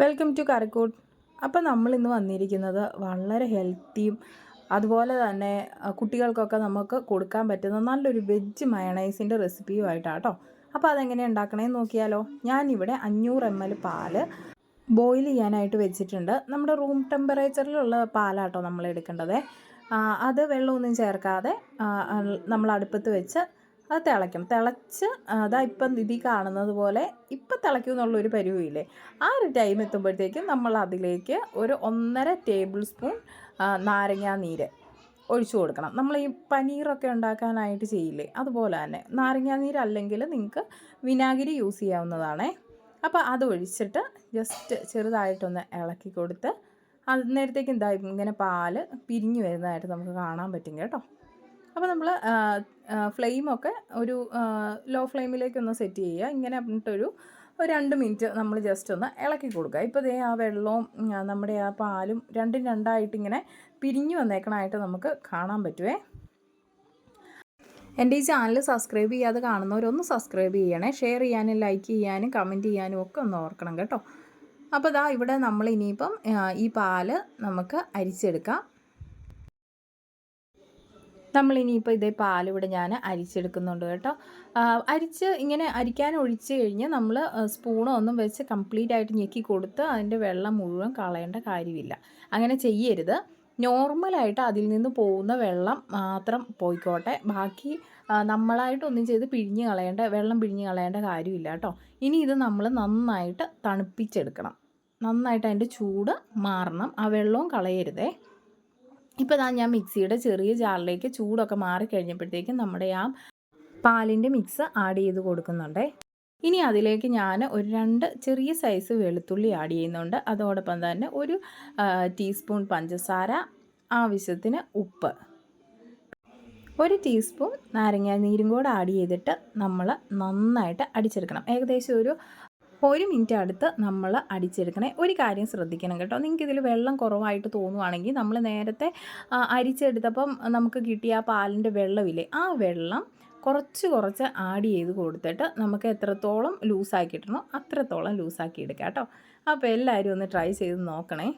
Welcome to കറിക്കൂട്ട്. അപ്പോൾ നമ്മളിന്ന് വന്നിരിക്കുന്നത് വളരെ ഹെൽത്തിയും അതുപോലെ തന്നെ കുട്ടികൾക്കൊക്കെ നമുക്ക് കൊടുക്കാൻ പറ്റുന്ന നല്ലൊരു വെജ് മയണൈസിൻ്റെ റെസിപ്പിയുമായിട്ടാണ് കേട്ടോ. അപ്പോൾ അതെങ്ങനെയാണ് ഉണ്ടാക്കണേന്ന് നോക്കിയാലോ. ഞാനിവിടെ 500 ml പാല് ബോയിൽ ചെയ്യാനായിട്ട് വെച്ചിട്ടുണ്ട്. നമ്മുടെ റൂം ടെമ്പറേച്ചറിലുള്ള പാലാട്ടോ നമ്മൾ എടുക്കേണ്ടത്. അത് വെള്ളമൊന്നും ചേർക്കാതെ നമ്മൾ അടുപ്പത്ത് വെച്ച് അത് തിളയ്ക്കണം. തിളച്ച് അതാ ഇപ്പം ഇതിൽ കാണുന്നത് പോലെ ഇപ്പം തിളയ്ക്കും എന്നുള്ളൊരു പരിവുമില്ലേ, ആ ഒരു ടൈം എത്തുമ്പോഴത്തേക്കും നമ്മൾ അതിലേക്ക് ഒരു 1.5 ടേബിൾ സ്പൂൺ നാരങ്ങാ നീര് ഒഴിച്ചു കൊടുക്കണം. നമ്മൾ ഈ പനീറൊക്കെ ഉണ്ടാക്കാനായിട്ട് ചെയ്യില്ലേ, അതുപോലെ തന്നെ നാരങ്ങാ നീരല്ലെങ്കിൽ നിങ്ങൾക്ക് വിനാഗിരി യൂസ് ചെയ്യാവുന്നതാണേ. അപ്പോൾ അത് ഒഴിച്ചിട്ട് ജസ്റ്റ് ചെറുതായിട്ടൊന്ന് ഇളക്കി കൊടുത്ത് അന്നേരത്തേക്കും എന്താ ഇങ്ങനെ പാല് പിരിഞ്ഞു വരുന്നതായിട്ട് നമുക്ക് കാണാൻ പറ്റും കേട്ടോ. അപ്പോൾ നമ്മൾ ഫ്ലെയിമൊക്കെ ഒരു ലോ ഫ്ലെയിമിലേക്കൊന്ന് സെറ്റ് ചെയ്യുക. ഇങ്ങനെ എന്നിട്ടൊരു 2 മിനിറ്റ് നമ്മൾ ജസ്റ്റ് ഒന്ന് ഇളക്കി കൊടുക്കുക. ഇപ്പോൾ ദേ ആ വെള്ളവും നമ്മുടെ ആ പാലും രണ്ടും രണ്ടായിട്ട് ഇങ്ങനെ പിരിഞ്ഞു വന്നേക്കണമായിട്ട് നമുക്ക് കാണാൻ പറ്റുമേ. എൻ്റെ ഈ ചാനൽ സബ്സ്ക്രൈബ് ചെയ്യാതെ കാണുന്നവരൊന്ന് സബ്സ്ക്രൈബ് ചെയ്യണേ. ഷെയർ ചെയ്യാനും ലൈക്ക് ചെയ്യാനും കമൻറ്റ് ചെയ്യാനും ഒക്കെ ഒന്ന് ഓർക്കണം കേട്ടോ. അപ്പോൾ ദാ ഇവിടെ നമ്മൾ ഇനിയിപ്പം ഈ പാല് നമുക്ക് അരിച്ചെടുക്കാം. നമ്മളിനിയിപ്പോൾ ഇതേ പാലിവിടെ ഞാൻ അരിച്ചെടുക്കുന്നുണ്ട് കേട്ടോ. അരിച്ച് ഇങ്ങനെ അരിക്കാൻ ഒഴിച്ച് കഴിഞ്ഞ് നമ്മൾ സ്പൂണോ ഒന്നും വെച്ച് കംപ്ലീറ്റ് ആയിട്ട് ഞെക്കി കൊടുത്ത് അതിൻ്റെ വെള്ളം മുഴുവൻ കളയേണ്ട കാര്യമില്ല. അങ്ങനെ ചെയ്യരുത്. നോർമലായിട്ട് അതിൽ നിന്ന് പോകുന്ന വെള്ളം മാത്രം പോയിക്കോട്ടെ. ബാക്കി നമ്മളായിട്ടൊന്നും ചെയ്ത് വെള്ളം പിഴിഞ്ഞ് കളയേണ്ട കാര്യമില്ല കേട്ടോ. ഇനി ഇത് നമ്മൾ നന്നായിട്ട് തണുപ്പിച്ചെടുക്കണം. നന്നായിട്ട് അതിൻ്റെ ചൂട് മാറണം. ആ വെള്ളവും കളയരുതേ. ഇപ്പോൾ ഞാൻ മിക്സിയുടെ ചെറിയ ജാറിലേക്ക് ചൂടൊക്കെ മാറിക്കഴിഞ്ഞപ്പോഴത്തേക്കും നമ്മുടെ ആ പാലിൻ്റെ മിക്സ് ആഡ് ചെയ്ത് കൊടുക്കുന്നുണ്ട്. ഇനി അതിലേക്ക് ഞാൻ ഒരു 2 ചെറിയ സൈസ് വെളുത്തുള്ളി ആഡ് ചെയ്യുന്നുണ്ട്. അതോടൊപ്പം തന്നെ ഒരു ടീസ്പൂൺ പഞ്ചസാര, ആവശ്യത്തിന് ഉപ്പ്, 1 ടീസ്പൂൺ നാരങ്ങാ നീരും കൂടെ ആഡ് ചെയ്തിട്ട് നമ്മൾ നന്നായിട്ട് അടിച്ചെടുക്കണം. ഏകദേശം ഒരു 1 മിനിറ്റ് അടുത്ത് നമ്മൾ അടിച്ചെടുക്കണേ. ഒരു കാര്യം ശ്രദ്ധിക്കണം കേട്ടോ. നിങ്ങൾക്കിതിൽ വെള്ളം കുറവായിട്ട് തോന്നുവാണെങ്കിൽ നമ്മൾ നേരത്തെ അരിച്ചെടുത്തപ്പം നമുക്ക് കിട്ടിയ ആ പാലിൻ്റെ വെള്ളമില്ലേ, ആ വെള്ളം കുറച്ച് ആഡ് ചെയ്ത് കൊടുത്തിട്ട് നമുക്ക് എത്രത്തോളം ലൂസാക്കി ഇടണോ അത്രത്തോളം ലൂസാക്കി എടുക്കാം കേട്ടോ. അപ്പോൾ എല്ലാവരും ഒന്ന് ട്രൈ ചെയ്ത് നോക്കണേ.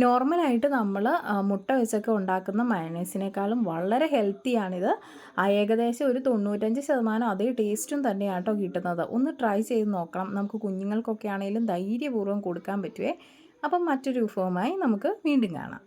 നോർമലായിട്ട് നമ്മൾ മുട്ട വെച്ചൊക്കെ ഉണ്ടാക്കുന്ന മയണൈസിനേക്കാളും വളരെ ഹെൽത്തിയാണിത്. ഏകദേശം ഒരു 95% അതേ ടേസ്റ്റും തന്നെയാണ് കേട്ടോ കിട്ടുന്നത്. ഒന്ന് ട്രൈ ചെയ്ത് നോക്കണം. നമുക്ക് കുഞ്ഞുങ്ങൾക്കൊക്കെ ആണെങ്കിലും ധൈര്യപൂർവ്വം കൊടുക്കാൻ പറ്റുമേ. അപ്പം മറ്റൊരു വിഭവമായി നമുക്ക് വീണ്ടും കാണാം.